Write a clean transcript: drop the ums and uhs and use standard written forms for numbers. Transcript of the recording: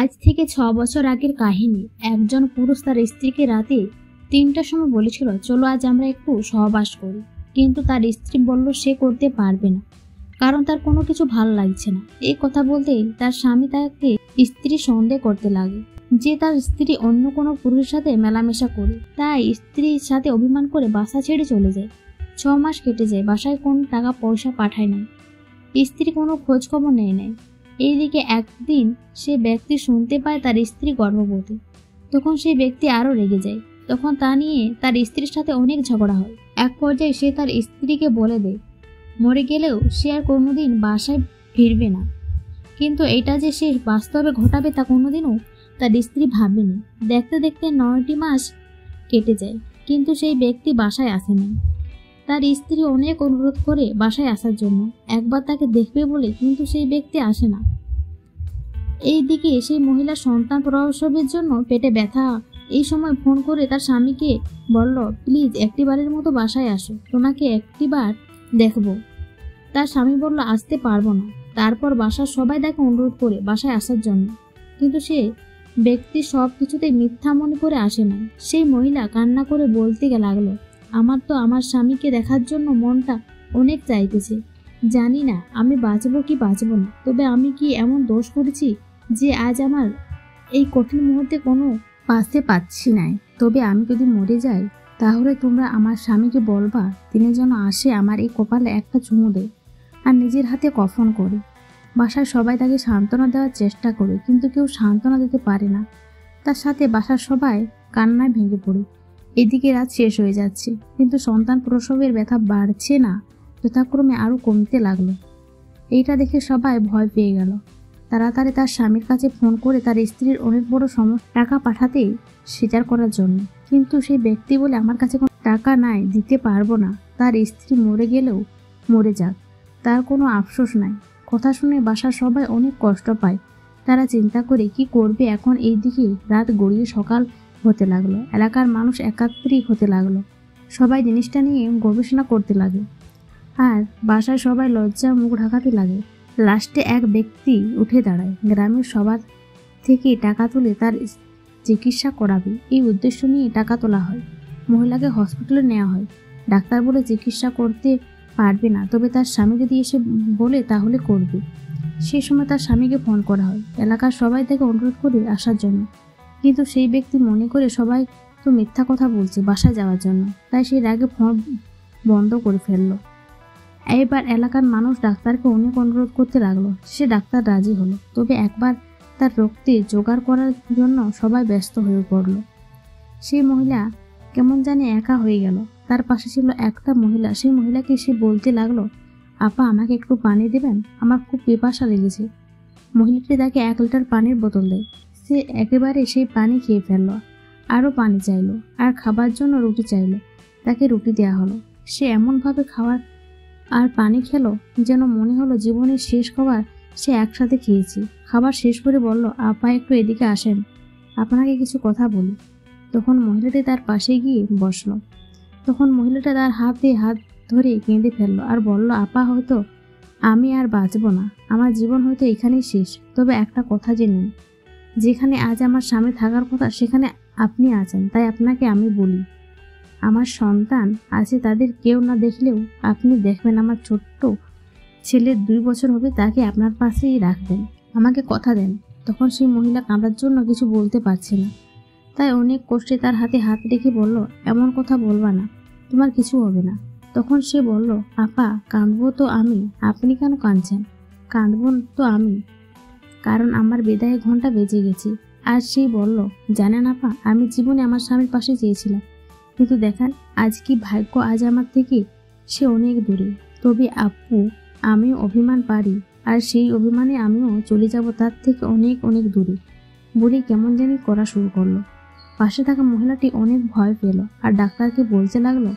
আজ থেকে 6 বছর আগের কাহিনী। একজন পুরুষ তার স্ত্রীকে রাতে 3টার সময় বলেছিল, চলো আজ আমরা একটু সহবাস করি। কিন্তু তার স্ত্রী বলল সে করতে পারবে না, কারণ তার কোনো কিছু ভালো লাগছে না। এই কথা বলতেই তার স্বামী তাকে স্ত্রী সন্দেহ করতে লাগে যে তার স্ত্রী অন্য কোনো পুরুষের সাথে মেলামেশা করে। তাই স্ত্রীর সাথে অভিমান করে বাসা ছেড়ে চলে যায়। 6 মাস কেটে যায়, বাসায় কোনো টাকা পয়সা পাঠায় নাই, স্ত্রী কোনো খোঁজ খবর নেয় নাই। এইদিকে একদিন সে ব্যক্তি শুনতে পায় তার স্ত্রী গর্ভবতী। তখন সেই ব্যক্তি আরো রেগে যায়। তখন তা নিয়ে তার স্ত্রীর সাথে অনেক ঝগড়া হয়। এক পর্যায়ে সে তার স্ত্রীকে বলে দেয় মরে গেলেও সে আর কোনোদিন বাসায় ফিরবে না। কিন্তু এটা যে সে বাস্তবে ঘটাবে তা কোনোদিনও তার স্ত্রী ভাবেনি। দেখতে দেখতে 9টি মাস কেটে যায়, কিন্তু সেই ব্যক্তি বাসায় আসেনি। তার স্ত্রী অনেক অনুরোধ করে বাসায় আসার জন্য, একবার তাকে দেখবে বলে, কিন্তু সেই ব্যক্তি আসে না। এইদিকে সেই মহিলা সন্তান প্রসবের জন্য পেটে ব্যথা। এই সময় ফোন করে তার স্বামীকে বলল, প্লিজ একটিবারের মতো বাসায় আসো, তোমাকে একটিবার দেখব। তার স্বামী বলল, আসতে পারবো না। তারপর বাসার সবাই তাকে অনুরোধ করে বাসায় আসার জন্য, কিন্তু সে ব্যক্তি সব কিছুতে মিথ্যা মনে করে আসে না। সেই মহিলা কান্না করে বলতে লাগলো, আমার তো আমার স্বামীকে দেখার জন্য মনটা অনেক চাইতেছে। জানি না আমি বাঁচবো কি বাঁচবো না, তবে আমি কি এমন দোষ করেছি যে আজ আমার এই কঠিন মুহূর্তে কোনো পাশে পাচ্ছি নাই। তবে আমি যদি মরে যাই, তাহলে তোমরা আমার স্বামীকে বলবা তিনি যেন আসে আমার এই কপালে একটা চুমু দেয় আর নিজের হাতে কফন করে। বাসার সবাই তাকে সান্ত্বনা দেওয়ার চেষ্টা করে, কিন্তু কেউ সান্ত্বনা দিতে পারে না। তার সাথে বাসার সবাই কান্নায় ভেঙে পড়ে। এদিকে রাত শেষ হয়ে যাচ্ছে, কিন্তু সন্তান প্রসবের ব্যথা বাড়ছে না, যথাক্রমে আরও কমতে লাগলো। এইটা দেখে সবাই ভয় পেয়ে গেল। তাড়াতাড়ি তার স্বামীর কাছে ফোন করে তার স্ত্রীর অনেক বড় টাকা পাঠাতেই স্বীকার করার জন্য, কিন্তু সেই ব্যক্তি বলে, আমার কাছে কোনো টাকা নাই, দিতে পারবো না। তার স্ত্রী মরে গেলেও মরে যাক, তার কোনো আফসোস নাই। কথা শুনে বাসার সবাই অনেক কষ্ট পায়। তারা চিন্তা করে কি করবে এখন। এইদিকে রাত গড়িয়ে সকাল হতে লাগলো। এলাকার মানুষ একাত্রিত হতে লাগলো। সবাই জিনিসটা নিয়ে গবেষণা করতে লাগে, আর বাসায় সবাই লজ্জা মুখ ঢাকাতে লাগে। লাস্টে এক ব্যক্তি উঠে দাঁড়ায়, গ্রামের সবার থেকে টাকা তুলে তার চিকিৎসা করাবে এই উদ্দেশ্য নিয়ে টাকা তোলা হয়। মহিলাকে হসপিটালে নেওয়া হয়। ডাক্তার বলে চিকিৎসা করতে পারবে না, তবে তার স্বামী যদি এসে বলে তাহলে করবে। সেই সময় তার স্বামীকে ফোন করা হয়। এলাকার সবাই তাকে অনুরোধ করে আসার জন্য, কিন্তু সেই ব্যক্তি মনে করে সবাই তো মিথ্যা কথা বলছে বাসায় যাওয়ার জন্য, তাই সেই রাগে ফোন বন্ধ করে ফেললো। এবার এলাকার মানুষ ডাক্তারকে অনেক অনুরোধ করতে লাগলো। সে ডাক্তার রাজি হলো, তবে একবার তার রক্তে জোগাড় করার জন্য সবাই ব্যস্ত হয়ে পড়ল। সেই মহিলা কেমন জানি একা হয়ে গেল। তার পাশে ছিল একটা মহিলা। সেই মহিলাকে সে বলতে লাগলো, আপা আমাকে একটু পানি দেবেন, আমার খুব পিপাসা লেগেছে। মহিলাটি তাকে 1 লিটার পানির বোতল দেয়। সে একেবারে সেই পানি খেয়ে ফেললো। আরও পানি চাইলো, আর খাবার জন্য রুটি চাইলো। তাকে রুটি দেওয়া হলো। সে এমনভাবে খাওয়ার আর পানি খেলো যেন মনে হলো জীবনের শেষ খাবার সে একসাথে খেয়েছি। খাবার শেষ করে বলল, আপা একটু এদিকে আসেন, আপনাকে কিছু কথা বলি। তখন মহিলাটি তার পাশে গিয়ে বসলো। তখন মহিলাটা তার হাতে হাত ধরে কেঁদে ফেললো আর বলল, আপা হয়তো আমি আর বাঁচবো না, আমার জীবন হয়তো এখানেই শেষ। তবে একটা কথা জেনে, যেখানে আজ আমার স্বামী থাকার কথা সেখানে আপনি আছেন, তাই আপনাকে আমি বলি, আমার সন্তান আছে, তাদের কেউ না দেখলেও আপনি দেখবেন। আমার ছোট্ট ছেলে 2 বছর হবে, তাকে আপনার পাশেই রাখবেন, আমাকে কথা দেন। তখন সেই মহিলা কাঁদার জন্য কিছু বলতে পারছে না, তাই অনেক কষ্টে তার হাতে হাত রেখে বলল, এমন কথা বলবা না, তোমার কিছু হবে না। তখন সে বলল, আপা কাঁদবো তো আমি, আপনি কেন কাঁদছেন? কাঁদবো তো আমি, কারণ আমার বিদায় ঘন্টা বেজে গেছে। আর সেই বলল, জানেন আপা, আমি জীবনে আমার স্বামীর পাশে চেয়েছিলাম, কিন্তু দেখেন আজ কি ভাগ্য, আজ আমার থেকে সে অনেক দূরে। তবে আপু আমিও অভিমান পারি, আর সেই অভিমানে আমিও চলে যাব তার থেকে অনেক অনেক দূরে। বলে কেমন জানি করা শুরু করলো। পাশে থাকা মহিলাটি অনেক ভয় পেল আর ডাক্তারকে বলতে লাগলো,